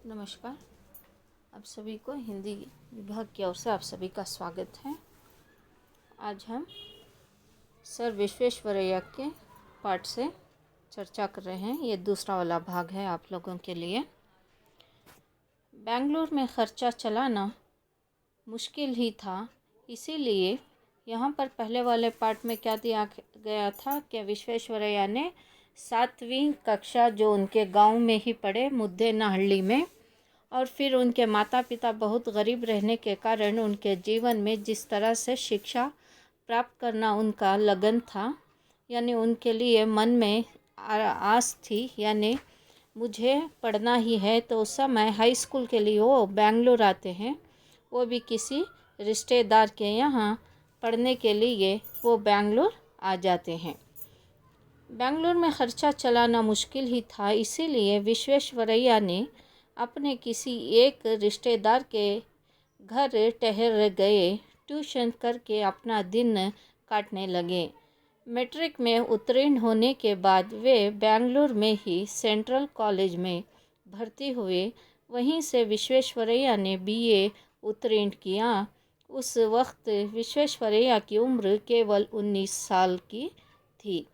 नमस्कार। आप सभी को हिंदी विभाग की ओर से आप सभी का स्वागत है। आज हम सर विश्वेश्वरैया के पाठ से चर्चा कर रहे हैं। ये दूसरा वाला भाग है आप लोगों के लिए। बेंगलुरु में खर्चा चलाना मुश्किल ही था, इसीलिए यहाँ पर पहले वाले पाठ में क्या दिया गया था कि विश्वेश्वरैया ने 7वीं कक्षा जो उनके गांव में ही पढ़े मुद्देनहಳ್ಳಿ में, और फिर उनके माता पिता बहुत गरीब रहने के कारण उनके जीवन में जिस तरह से शिक्षा प्राप्त करना उनका लगन था, यानी उनके लिए मन में आस थी, यानी मुझे पढ़ना ही है। तो उस समय हाई स्कूल के लिए वो बेंगलुरु आते हैं, वो भी किसी रिश्तेदार के यहाँ पढ़ने के लिए वो बेंगलुरु आ जाते हैं। बेंगलुरु में ख़र्चा चलाना मुश्किल ही था, इसीलिए विश्वेश्वरैया ने अपने किसी एक रिश्तेदार के घर ठहर गए, ट्यूशन करके अपना दिन काटने लगे। मैट्रिक में उत्तीर्ण होने के बाद वे बेंगलुरु में ही सेंट्रल कॉलेज में भर्ती हुए। वहीं से विश्वेश्वरैया ने बीए उत्तीर्ण किया। उस वक्त विश्वेश्वरैया की उम्र केवल 19 साल की थी।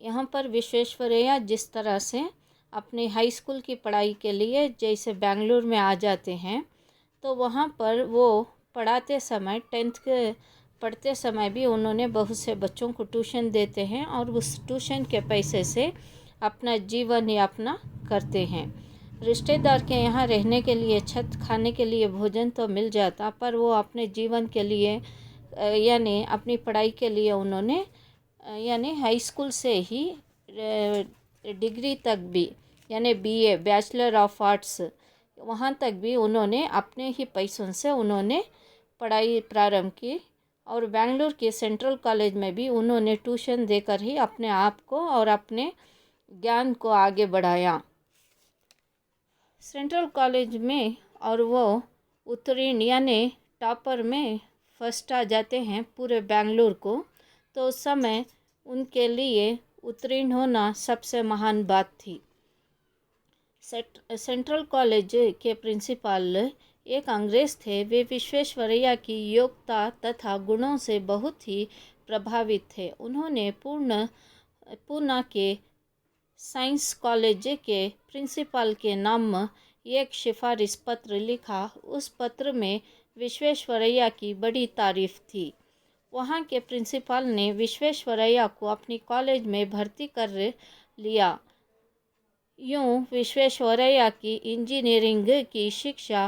यहाँ पर विश्वेश्वरैया जिस तरह से अपने हाई स्कूल की पढ़ाई के लिए जैसे बेंगलुरु में आ जाते हैं, तो वहाँ पर वो पढ़ाते समय 10th के पढ़ते समय भी उन्होंने बहुत से बच्चों को ट्यूशन देते हैं और उस ट्यूशन के पैसे से अपना जीवन यापना करते हैं। रिश्तेदार के यहाँ रहने के लिए छत, खाने के लिए भोजन तो मिल जाता, पर वो अपने जीवन के लिए यानी अपनी पढ़ाई के लिए उन्होंने यानी हाई स्कूल से ही डिग्री तक भी यानी बीए बैचलर ऑफ आर्ट्स वहाँ तक भी उन्होंने अपने ही पैसों से उन्होंने पढ़ाई प्रारंभ की। और बेंगलुरु के सेंट्रल कॉलेज में भी उन्होंने ट्यूशन देकर ही अपने आप को और अपने ज्ञान को आगे बढ़ाया। सेंट्रल कॉलेज में और वो उत्तीर्ण यानी टॉपर में फर्स्ट आ जाते हैं पूरे बेंगलुरु को। तो उस समय उनके लिए उत्तीर्ण होना सबसे महान बात थी। सेंट्रल कॉलेज के प्रिंसिपल एक अंग्रेज़ थे। वे विश्वेश्वरैया की योग्यता तथा गुणों से बहुत ही प्रभावित थे। उन्होंने पूना के साइंस कॉलेज के प्रिंसिपल के नाम एक सिफारिश पत्र लिखा। उस पत्र में विश्वेश्वरैया की बड़ी तारीफ थी। वहाँ के प्रिंसिपल ने विश्वेश्वरैया को अपनी कॉलेज में भर्ती कर लिया। यूँ विश्वेश्वरैया की इंजीनियरिंग की शिक्षा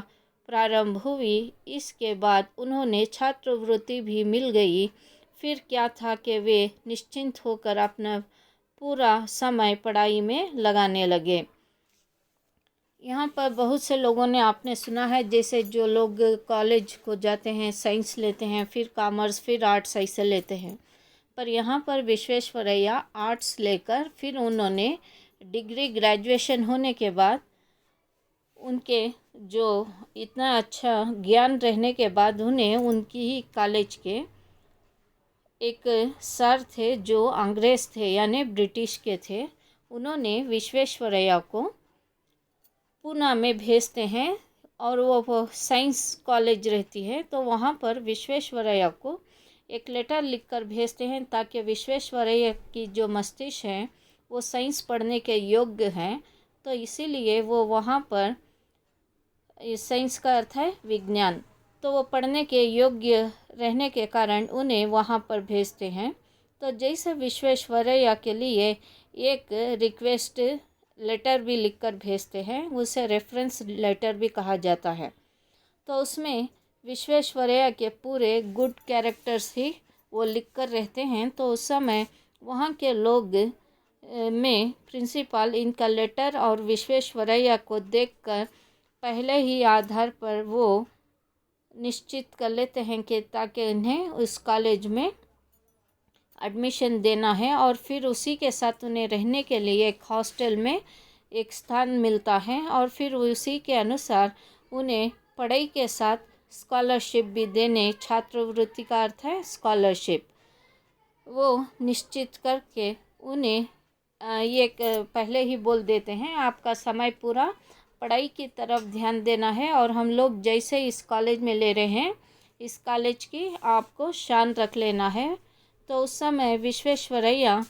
प्रारंभ हुई। इसके बाद उन्होंने छात्रवृत्ति भी मिल गई। फिर क्या था कि वे निश्चिंत होकर अपना पूरा समय पढ़ाई में लगाने लगे। यहाँ पर बहुत से लोगों ने आपने सुना है, जैसे जो लोग कॉलेज को जाते हैं साइंस लेते हैं, फिर कॉमर्स, फिर आर्ट्स ऐसे लेते हैं, पर यहाँ पर विश्वेश्वरैया आर्ट्स लेकर फिर उन्होंने डिग्री ग्रेजुएशन होने के बाद उनके जो इतना अच्छा ज्ञान रहने के बाद उन्हें उनकी ही कॉलेज के एक सर थे जो अंग्रेज़ थे यानी ब्रिटिश के थे। उन्होंने विश्वेश्वरैया को पूना में भेजते हैं और वो साइंस कॉलेज रहती है, तो वहाँ पर विश्वेश्वरैया को एक लेटर लिखकर भेजते हैं ताकि विश्वेश्वरैया की जो मस्तिष्क है वो साइंस पढ़ने के योग्य हैं। तो इसीलिए वो वहाँ पर साइंस का अर्थ है विज्ञान, तो वो पढ़ने के योग्य रहने के कारण उन्हें वहाँ पर भेजते हैं। तो जैसे विश्वेश्वरैया के लिए एक रिक्वेस्ट लेटर भी लिखकर भेजते हैं, उसे रेफरेंस लेटर भी कहा जाता है। तो उसमें विश्वेश्वरैया के पूरे गुड कैरेक्टर्स ही वो लिखकर रहते हैं। तो उस समय वहाँ के लोग में प्रिंसिपल इनका लेटर और विश्वेश्वरैया को देखकर पहले ही आधार पर वो निश्चित कर लेते हैं कि ताकि उन्हें उस कॉलेज में एडमिशन देना है, और फिर उसी के साथ उन्हें रहने के लिए एक हॉस्टल में एक स्थान मिलता है, और फिर उसी के अनुसार उन्हें पढ़ाई के साथ स्कॉलरशिप भी देने, छात्रवृत्ति का अर्थ है स्कॉलरशिप, वो निश्चित करके उन्हें ये पहले ही बोल देते हैं आपका समय पूरा पढ़ाई की तरफ ध्यान देना है और हम लोग जैसे इस कॉलेज में ले रहे हैं इस कॉलेज की आपको शान रख लेना है। तो उस समय विश्वेश्वरैया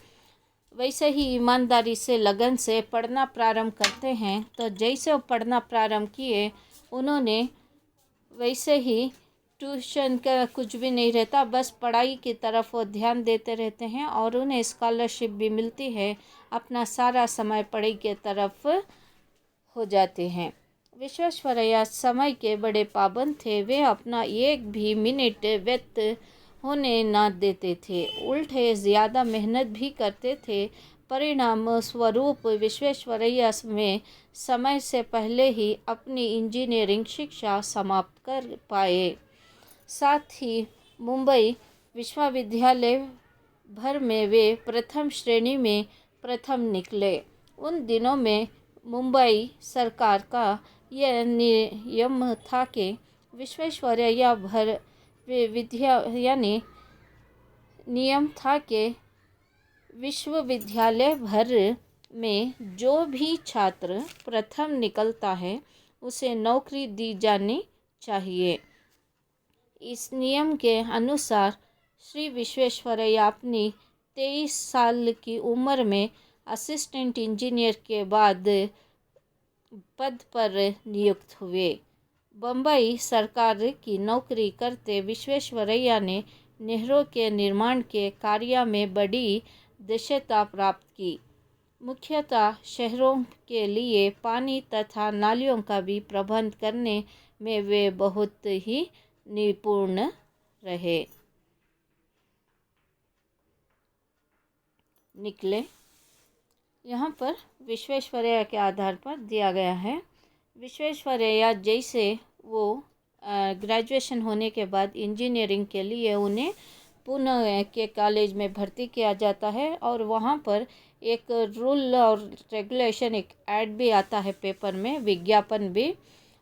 वैसे ही ईमानदारी से लगन से पढ़ना प्रारंभ करते हैं। तो जैसे वो पढ़ना प्रारंभ किए उन्होंने वैसे ही ट्यूशन का कुछ भी नहीं रहता, बस पढ़ाई की तरफ वो ध्यान देते रहते हैं और उन्हें स्कॉलरशिप भी मिलती है। अपना सारा समय पढ़ाई की तरफ हो जाते हैं। विश्वेश्वरैया समय के बड़े पाबंद थे। वे अपना एक भी मिनट व्यर्थ होने ना देते थे, उल्टे ज़्यादा मेहनत भी करते थे। परिणाम स्वरूप विश्वेश्वरैया में समय से पहले ही अपनी इंजीनियरिंग शिक्षा समाप्त कर पाए। साथ ही मुंबई विश्वविद्यालय भर में वे प्रथम श्रेणी में प्रथम निकले। उन दिनों में मुंबई सरकार का यह नियम था कि विश्वेश्वरैया भर यानी नियम था कि विश्वविद्यालय भर में जो भी छात्र प्रथम निकलता है उसे नौकरी दी जानी चाहिए। इस नियम के अनुसार श्री विश्वेश्वरैया अपनी 23 साल की उम्र में असिस्टेंट इंजीनियर के बाद पद पर नियुक्त हुए। बम्बई सरकार की नौकरी करते विश्वेश्वरैया ने नहरों के निर्माण के कार्य में बड़ी दक्षता प्राप्त की। मुख्यतः शहरों के लिए पानी तथा नालियों का भी प्रबंध करने में वे बहुत ही निपुण रहे। निकले यहाँ पर विश्वेश्वरैया के आधार पर दिया गया है। विश्वेश्वरैया जैसे वो ग्रेजुएशन होने के बाद इंजीनियरिंग के लिए उन्हें पुणे के कॉलेज में भर्ती किया जाता है और वहाँ पर एक रूल और रेगुलेशन, एक ऐड भी आता है पेपर में, विज्ञापन भी।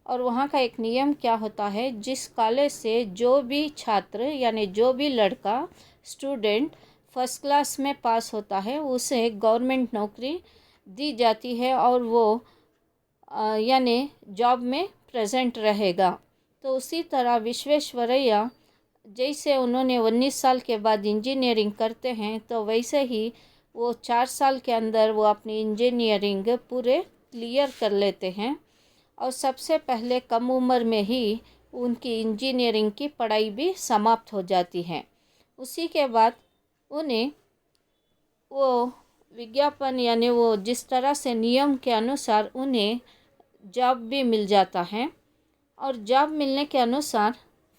और वहाँ का एक नियम क्या होता है, जिस कॉलेज से जो भी छात्र यानी जो भी लड़का स्टूडेंट फर्स्ट क्लास में पास होता है उसे गवर्नमेंट नौकरी दी जाती है और वो यानी जॉब में प्रेजेंट रहेगा। तो उसी तरह विश्वेश्वरैया जैसे उन्होंने 19 साल के बाद इंजीनियरिंग करते हैं तो वैसे ही वो 4 साल के अंदर वो अपनी इंजीनियरिंग पूरे क्लियर कर लेते हैं और सबसे पहले कम उम्र में ही उनकी इंजीनियरिंग की पढ़ाई भी समाप्त हो जाती है। उसी के बाद उन्हें वो विज्ञापन यानी वो जिस तरह से नियम के अनुसार उन्हें जॉब भी मिल जाता है और जॉब मिलने के अनुसार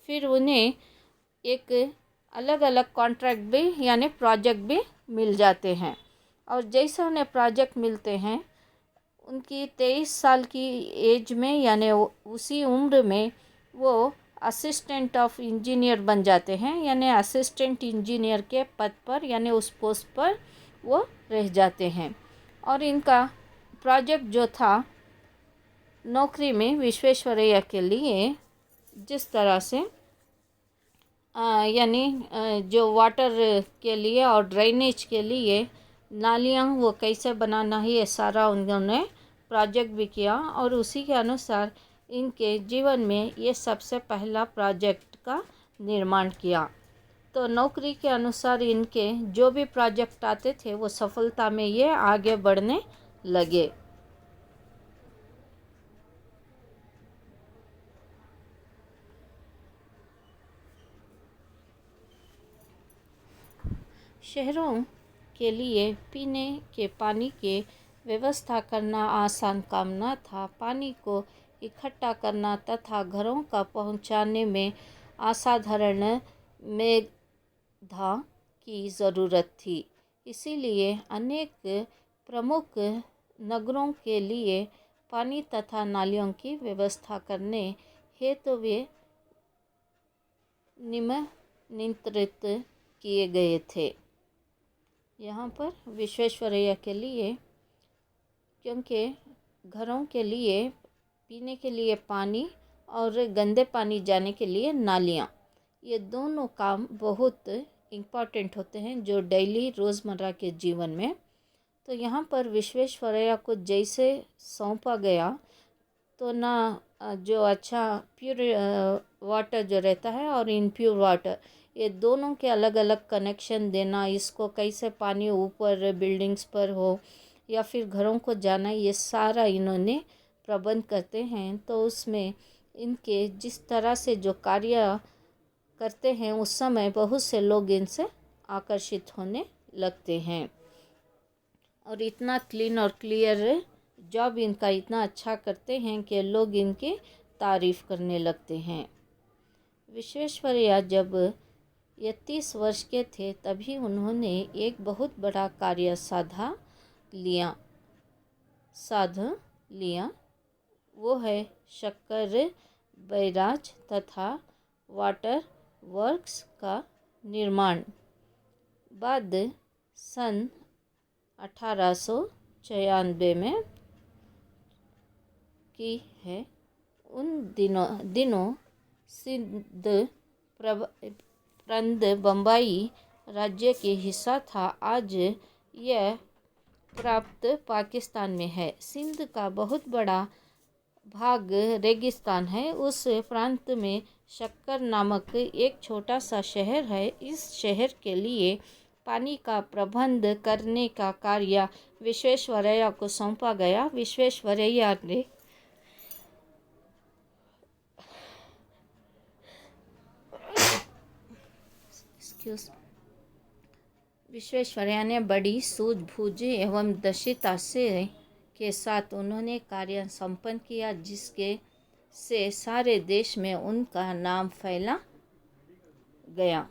फिर उन्हें एक अलग अलग कॉन्ट्रैक्ट भी यानी प्रोजेक्ट भी मिल जाते हैं। और जैसे उन्हें प्रोजेक्ट मिलते हैं उनकी 23 साल की एज में यानी उसी उम्र में वो असिस्टेंट ऑफ इंजीनियर बन जाते हैं, यानी असिस्टेंट इंजीनियर के पद पर यानी उस पोस्ट पर वो रह जाते हैं। और इनका प्रोजेक्ट जो था नौकरी में विश्वेश्वरैया के लिए जिस तरह से यानी जो वाटर के लिए और ड्रेनेज के लिए नालियाँ वो कैसे बनाना है ये सारा उन्होंने प्रोजेक्ट भी किया और उसी के अनुसार इनके जीवन में ये सबसे पहला प्रोजेक्ट का निर्माण किया। तो नौकरी के अनुसार इनके जो भी प्रोजेक्ट आते थे वो सफलता में ये आगे बढ़ने लगे। शहरों के लिए पीने के पानी के व्यवस्था करना आसान काम न था। पानी को इकट्ठा करना तथा घरों का पहुंचाने में असाधारण मेधा की ज़रूरत थी। इसीलिए अनेक प्रमुख नगरों के लिए पानी तथा नालियों की व्यवस्था करने हेतु वे निमंत्रित किए गए थे। यहाँ पर विश्वेश्वरैया के लिए क्योंकि घरों के लिए पीने के लिए पानी और गंदे पानी जाने के लिए नालियाँ, ये दोनों काम बहुत इम्पॉर्टेंट होते हैं जो डेली रोज़मर्रा के जीवन में। तो यहाँ पर विश्वेश्वरैया को जैसे सौंपा गया तो ना जो अच्छा प्योर वाटर जो रहता है और इनप्योर वाटर, ये दोनों के अलग अलग कनेक्शन देना, इसको कैसे पानी ऊपर बिल्डिंग्स पर हो या फिर घरों को जाना, ये सारा इन्होंने प्रबंध करते हैं। तो उसमें इनके जिस तरह से जो कार्य करते हैं उस समय बहुत से लोग इनसे आकर्षित होने लगते हैं। और इतना क्लीन और क्लियर जॉब इनका इतना अच्छा करते हैं कि लोग इनकी तारीफ़ करने लगते हैं। विश्वेश्वरैया जब ये 30 वर्ष के थे तभी उन्होंने एक बहुत बड़ा कार्य साध लिया। वो है शक्कर बैराज तथा वाटर वर्क्स का निर्माण। बाद सन 1896 में की है। उन दिनों सिंध प्रांत बम्बई राज्य के हिस्सा था। आज यह प्राप्त पाकिस्तान में है। सिंध का बहुत बड़ा भाग रेगिस्तान है। उस प्रांत में शक्कर नामक एक छोटा सा शहर है। इस शहर के लिए पानी का प्रबंध करने का कार्य विश्वेश्वरैया को सौंपा गया। विश्वेश्वरैया ने बड़ी सूझबूझ एवं दक्षता के साथ उन्होंने कार्य संपन्न किया, जिसके से सारे देश में उनका नाम फैला गया।